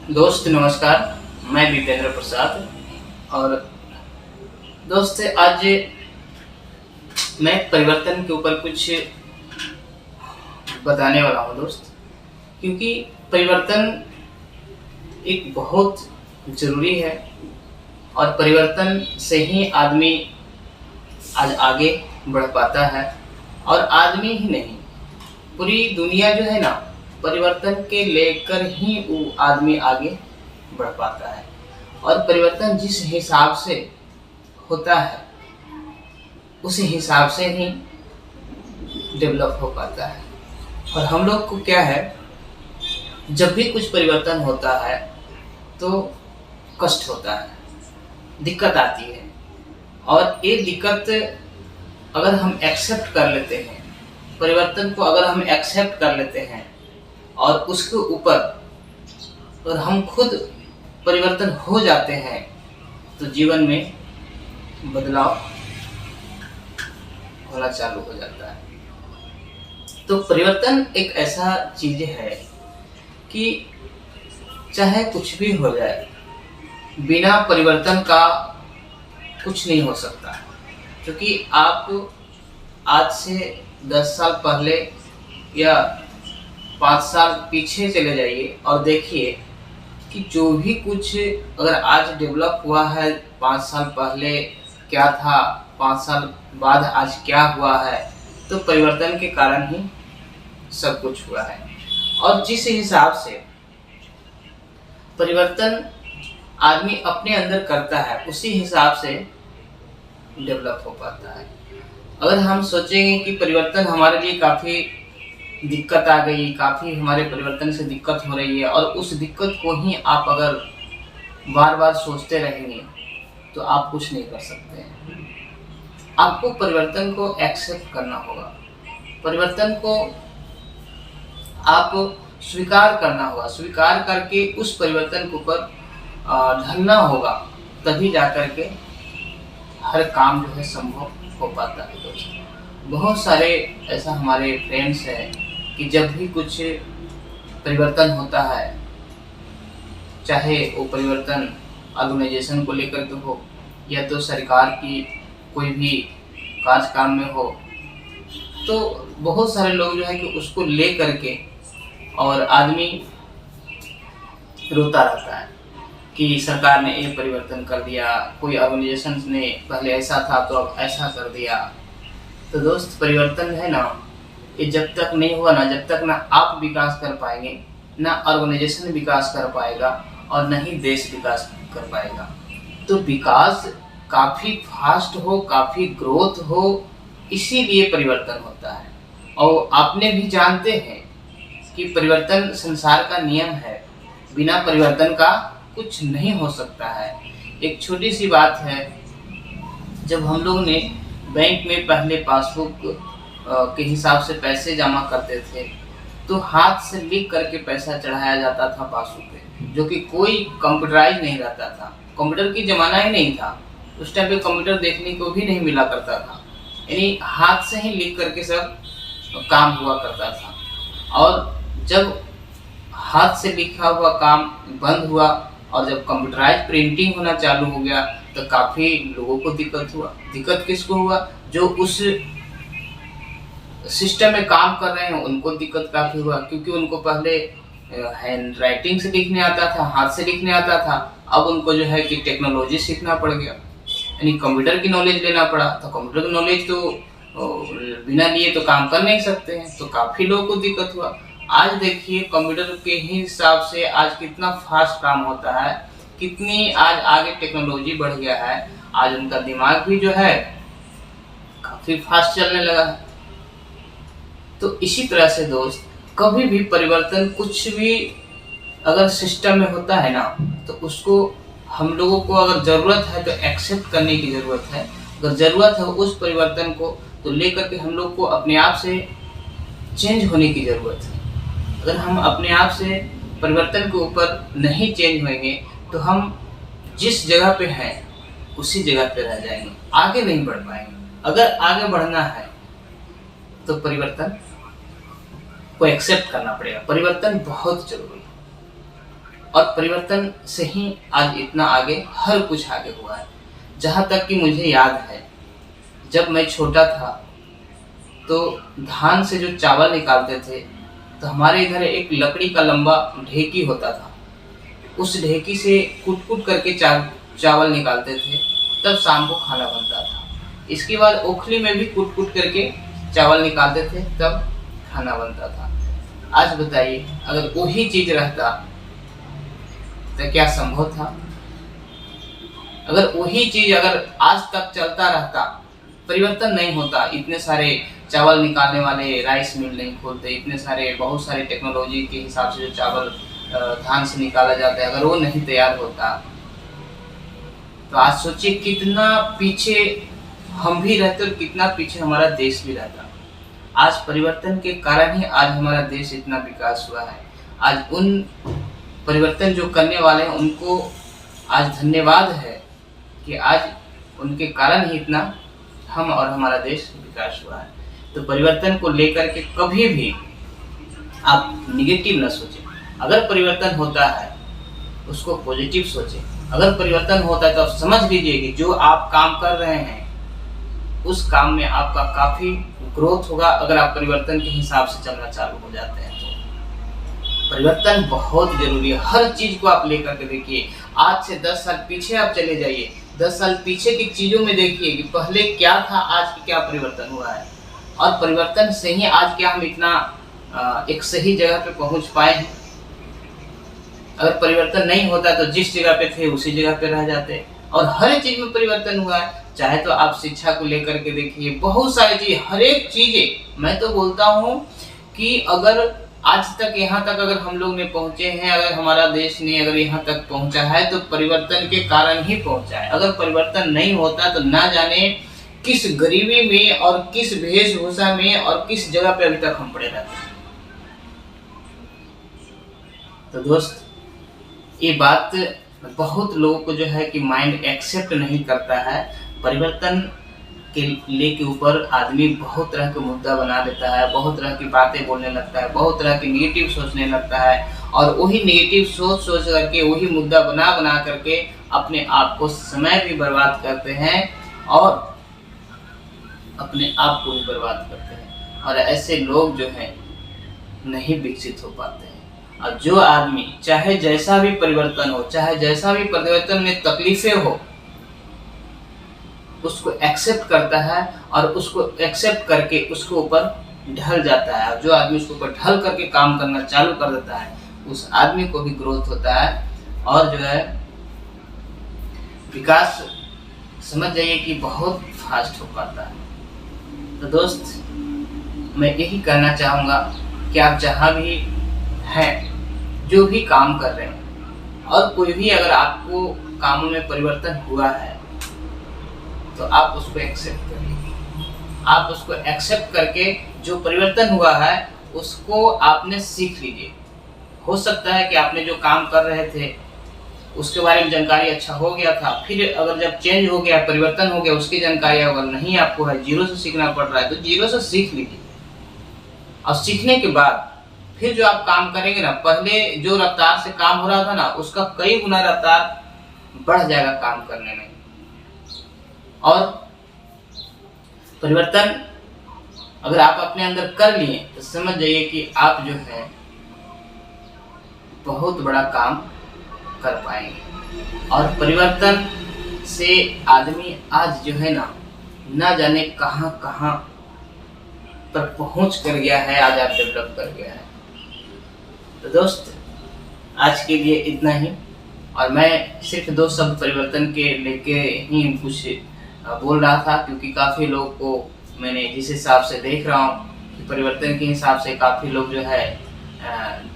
दोस्त नमस्कार। मैं दीपेंद्र प्रसाद। और दोस्त आज मैं परिवर्तन के ऊपर कुछ बताने वाला हूँ दोस्त, क्योंकि परिवर्तन एक बहुत ज़रूरी है और परिवर्तन से ही आदमी आज आगे बढ़ पाता है। और आदमी ही नहीं, पूरी दुनिया जो है ना, परिवर्तन के लेकर ही वो आदमी आगे बढ़ पाता है। और परिवर्तन जिस हिसाब से होता है उसी हिसाब से ही डेवलप हो पाता है। और हम लोग को क्या है, जब भी कुछ परिवर्तन होता है तो कष्ट होता है, दिक्कत आती है। और ये दिक्कत अगर हम एक्सेप्ट कर लेते हैं, परिवर्तन को अगर हम एक्सेप्ट कर लेते हैं और उसके ऊपर और हम खुद परिवर्तन हो जाते हैं, तो जीवन में बदलाव होना चालू हो जाता है। तो परिवर्तन एक ऐसा चीज़ है कि चाहे कुछ भी हो जाए, बिना परिवर्तन का कुछ नहीं हो सकता। क्योंकि आप आज से 10 साल पहले या 5 साल पीछे चले जाइए और देखिए कि जो भी कुछ अगर आज डेवलप हुआ है, 5 साल पहले क्या था, 5 साल बाद आज क्या हुआ है, तो परिवर्तन के कारण ही सब कुछ हुआ है। और जिस हिसाब से परिवर्तन आदमी अपने अंदर करता है, उसी हिसाब से डेवलप हो पाता है। अगर हम सोचेंगे कि परिवर्तन हमारे लिए काफ़ी दिक्कत आ गई, काफ़ी हमारे परिवर्तन से दिक्कत हो रही है, और उस दिक्कत को ही आप अगर बार बार सोचते रहेंगे तो आप कुछ नहीं कर सकते हैं। आपको परिवर्तन को एक्सेप्ट करना होगा, परिवर्तन को आप स्वीकार करना होगा, स्वीकार करके उस परिवर्तन के ऊपर ढलना होगा, तभी जाकर के हर काम जो है संभव हो पाता है। दोस्तों, बहुत सारे ऐसा हमारे फ्रेंड्स हैं कि जब भी कुछ परिवर्तन होता है, चाहे वो परिवर्तन ऑर्गेनाइजेशन को लेकर के हो या तो सरकार की कोई भी काम में हो, तो बहुत सारे लोग जो है कि उसको ले करके और आदमी रोता रहता है कि सरकार ने ये परिवर्तन कर दिया, कोई ऑर्गेनाइजेशन ने पहले ऐसा था तो अब ऐसा कर दिया। तो दोस्त, परिवर्तन है ना, ये जब तक नहीं हुआ ना, जब तक ना आप विकास कर पाएंगे, ना ऑर्गेनाइजेशन विकास कर पाएगा और न ही देश विकास कर पाएगा। तो विकास काफ़ी फास्ट हो, काफ़ी ग्रोथ हो, इसीलिए परिवर्तन होता है। और आपने भी जानते हैं कि परिवर्तन संसार का नियम है, बिना परिवर्तन का कुछ नहीं हो सकता है। एक छोटी सी बात है, जब हम लोग ने बैंक में पहले पासबुक के हिसाब से पैसे जमा करते थे, तो हाथ से लिख करके पैसा चढ़ाया जाता था पासबुक पे, जो कि कोई कंप्यूटराइज नहीं रहता था। कंप्यूटर की ज़माना ही नहीं था, उस टाइम पे कंप्यूटर देखने को भी नहीं मिला करता था, यानी हाथ से ही लिख करके सब काम हुआ करता था। और जब हाथ से लिखा हुआ काम बंद हुआ और जब कंप्यूटराइज प्रिंटिंग होना चालू हो गया, तो काफ़ी लोगों को दिक्कत हुआ। दिक्कत किसको हुआ? जो उस सिस्टम में काम कर रहे हैं उनको दिक्कत काफ़ी हुआ, क्योंकि उनको पहले हैंड राइटिंग से लिखने आता था, हाथ से लिखने आता था। अब उनको जो है कि टेक्नोलॉजी सीखना पड़ गया, यानी कंप्यूटर की नॉलेज लेना पड़ा। तो कंप्यूटर की नॉलेज तो बिना लिए तो काम कर नहीं सकते हैं, तो काफ़ी लोगों को दिक्कत हुआ। आज देखिए कंप्यूटर के ही हिसाब से आज कितना फास्ट काम होता है, कितनी आज आगे टेक्नोलॉजी बढ़ गया है। आज उनका दिमाग भी जो है काफ़ी फास्ट चलने लगा है। तो इसी तरह से दोस्त, कभी भी परिवर्तन कुछ भी अगर सिस्टम में होता है ना, तो उसको हम लोगों को अगर ज़रूरत है तो एक्सेप्ट करने की ज़रूरत है। अगर ज़रूरत है उस परिवर्तन को, तो लेकर के हम लोग को अपने आप से चेंज होने की ज़रूरत है। अगर हम अपने आप से परिवर्तन के ऊपर नहीं चेंज होंगे, तो हम जिस जगह पे हैं उसी जगह पे रह जाएंगे, आगे नहीं बढ़ पाएंगे। अगर आगे बढ़ना है तो परिवर्तन को एक्सेप्ट करना पड़ेगा। परिवर्तन बहुत जरूरी है। और परिवर्तन से ही आज इतना आगे हर कुछ आगे हुआ है। जहाँ तक कि मुझे याद है, जब मैं छोटा था तो धान से जो चावल निकालते थे तो हमारे इधर एक लकड़ी का लंबा ढेकी होता था। उस ढेकी से कूट कूट करके चावल निकालते थे, तब शाम को खाना बनता था। इसके बाद ओखली में भी कूट कूट करके चावल निकालते थे, तब खाना बनता था। आज बताइए, अगर वही चीज रहता तो क्या संभव था? अगर वही चीज अगर आज तक चलता रहता, परिवर्तन नहीं होता, इतने सारे चावल निकालने वाले राइस मिल नहीं खोलते, इतने सारे बहुत सारे टेक्नोलॉजी के हिसाब से जो चावल धान से निकाला जाता है, अगर वो नहीं तैयार होता तो आज सोचिए कितना पीछे हम भी रहते और कितना पीछे हमारा देश भी रहता। आज परिवर्तन के कारण ही आज हमारा देश इतना विकास हुआ है। आज उन परिवर्तन जो करने वाले हैं उनको आज धन्यवाद है कि आज उनके कारण ही इतना हम और हमारा देश विकास हुआ है। तो परिवर्तन को लेकर के कभी भी आप निगेटिव न सोचें। अगर परिवर्तन होता है उसको पॉजिटिव सोचें। अगर परिवर्तन होता है तो आप समझ लीजिए कि जो आप काम कर रहे हैं उस काम में आपका काफी ग्रोथ होगा, अगर आप परिवर्तन के हिसाब से चलना चालू हो जाते हैं तो। परिवर्तन बहुत जरूरी है। हर चीज को आप लेकर के देखिए। आज से 10 साल पीछे आप चले जाइए, 10 साल पीछे की चीजों में देखिए कि पहले क्या था, आज की क्या परिवर्तन हुआ है। और परिवर्तन से ही आज क्या हम इतना एक सही जगह पे पहुंच पाए हैं। अगर परिवर्तन नहीं होता तो जिस जगह पे थे उसी जगह पे रह जाते। और हर चीज में परिवर्तन हुआ है। चाहे तो आप शिक्षा को लेकर के देखिए, बहुत सारी चीज, हर एक चीजें। मैं तो बोलता हूँ कि अगर आज तक यहाँ तक अगर हम लोग ने पहुंचे हैं, अगर हमारा देश ने अगर यहाँ तक पहुंचा है तो परिवर्तन के कारण ही पहुंचा है। अगर परिवर्तन नहीं होता तो ना जाने किस गरीबी में और किस वेशभूषा में और किस जगह पे अभी तक हम पड़े रहते। तो दोस्त, ये बात बहुत लोगों को जो है कि माइंड एक्सेप्ट नहीं करता है। परिवर्तन के लेके ऊपर आदमी बहुत तरह के मुद्दा बना लेता है, बहुत तरह की बातें बोलने लगता है, बहुत तरह की निगेटिव सोचने लगता है, और वही निगेटिव सोच करके वही मुद्दा बना करके अपने आप को समय भी बर्बाद करते हैं और अपने आप को भी बर्बाद करते हैं। और ऐसे लोग जो हैं नहीं विकसित हो पाते हैं। और जो आदमी चाहे जैसा भी परिवर्तन हो, चाहे जैसा भी परिवर्तन में तकलीफें हो, उसको एक्सेप्ट करता है और उसको एक्सेप्ट करके उसके ऊपर ढल जाता है। और जो आदमी उसके ऊपर ढल करके काम करना चालू कर देता है, उस आदमी को भी ग्रोथ होता है और जो है विकास समझ जाइए कि बहुत फास्ट हो पाता है। तो दोस्त, मैं यही कहना चाहूँगा कि आप जहाँ भी हैं, जो भी काम कर रहे हैं, और कोई भी अगर आपको कामों में परिवर्तन हुआ है तो आप उसको एक्सेप्ट करिए। आप उसको एक्सेप्ट करके जो परिवर्तन हुआ है उसको आपने सीख लीजिए। हो सकता है कि आपने जो काम कर रहे थे उसके बारे में जानकारी अच्छा हो गया था, फिर अगर जब चेंज हो गया, परिवर्तन हो गया, उसकी जानकारी अगर नहीं आपको है, जीरो से सीखना पड़ रहा है, तो जीरो से सीख लीजिए। और सीखने के बाद फिर जो आप काम करेंगे ना, पहले जो रफ्तार से काम हो रहा था ना, उसका कई गुना रफ्तार बढ़ जाएगा काम करने में। और परिवर्तन अगर आप अपने अंदर कर लिए तो समझ जाइए कि आप जो है बहुत बड़ा काम कर पाएंगे। और परिवर्तन से आदमी आज जो है ना जाने कहां कहां पर पहुंच कर गया है, आज आप डेवलप कर गया है। तो दोस्त, आज के लिए इतना ही। और मैं सिर्फ 2 शब्द परिवर्तन के लेके ही कुछ बोल रहा था, क्योंकि काफ़ी लोग को मैंने जिस हिसाब से देख रहा हूँ कि परिवर्तन के हिसाब से काफ़ी लोग जो है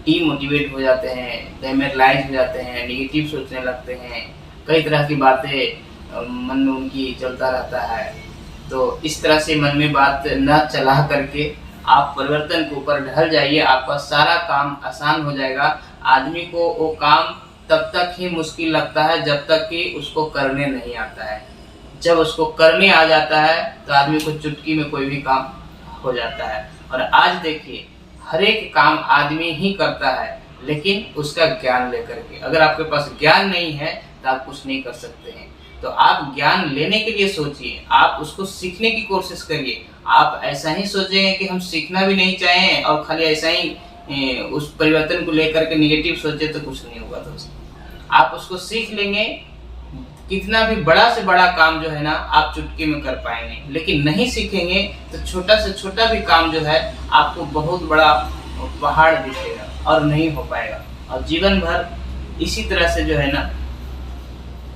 डीमोटिवेट हो जाते हैं, डेमोरलाइज हो जाते हैं, नेगेटिव सोचने लगते हैं, कई तरह की बातें मन में उनकी चलता रहता है। तो इस तरह से मन में बात न चला करके आप परिवर्तन के ऊपर ढल जाइए, आपका सारा काम आसान हो जाएगा। आदमी को वो काम तब तक ही मुश्किल लगता है जब तक कि उसको करने नहीं आता है। जब उसको करने आ जाता है तो आदमी को चुटकी में कोई भी काम हो जाता है। और आज देखिए, हर एक काम आदमी ही करता है, लेकिन उसका ज्ञान लेकर के। अगर आपके पास ज्ञान नहीं है तो आप कुछ नहीं कर सकते हैं। तो आप ज्ञान लेने के लिए सोचिए, आप उसको सीखने की कोशिश करिए। आप ऐसा ही सोचेंगे कि हम सीखना भी नहीं चाहें और खाली ऐसा ही उस परिवर्तन को लेकर के निगेटिव सोचे तो कुछ नहीं होगा दोस्त। आप उसको सीख लेंगे, कितना भी बड़ा से बड़ा काम जो है ना आप चुटकी में कर पाएंगे। लेकिन नहीं सीखेंगे तो छोटा से छोटा भी काम जो है आपको बहुत बड़ा पहाड़ दिखेगा और नहीं हो पाएगा, और जीवन भर इसी तरह से जो है ना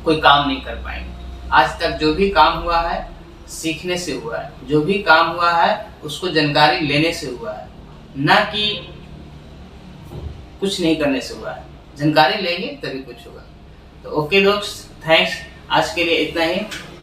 कोई काम नहीं कर पाएंगे। आज तक जो भी काम हुआ है सीखने से हुआ है, जो भी काम हुआ है उसको जानकारी लेने से हुआ है, ना कि कुछ नहीं करने से हुआ है। जानकारी लेंगे तभी कुछ होगा। तो ओके दोस्त, थैंक्स, आज के लिए इतना ही।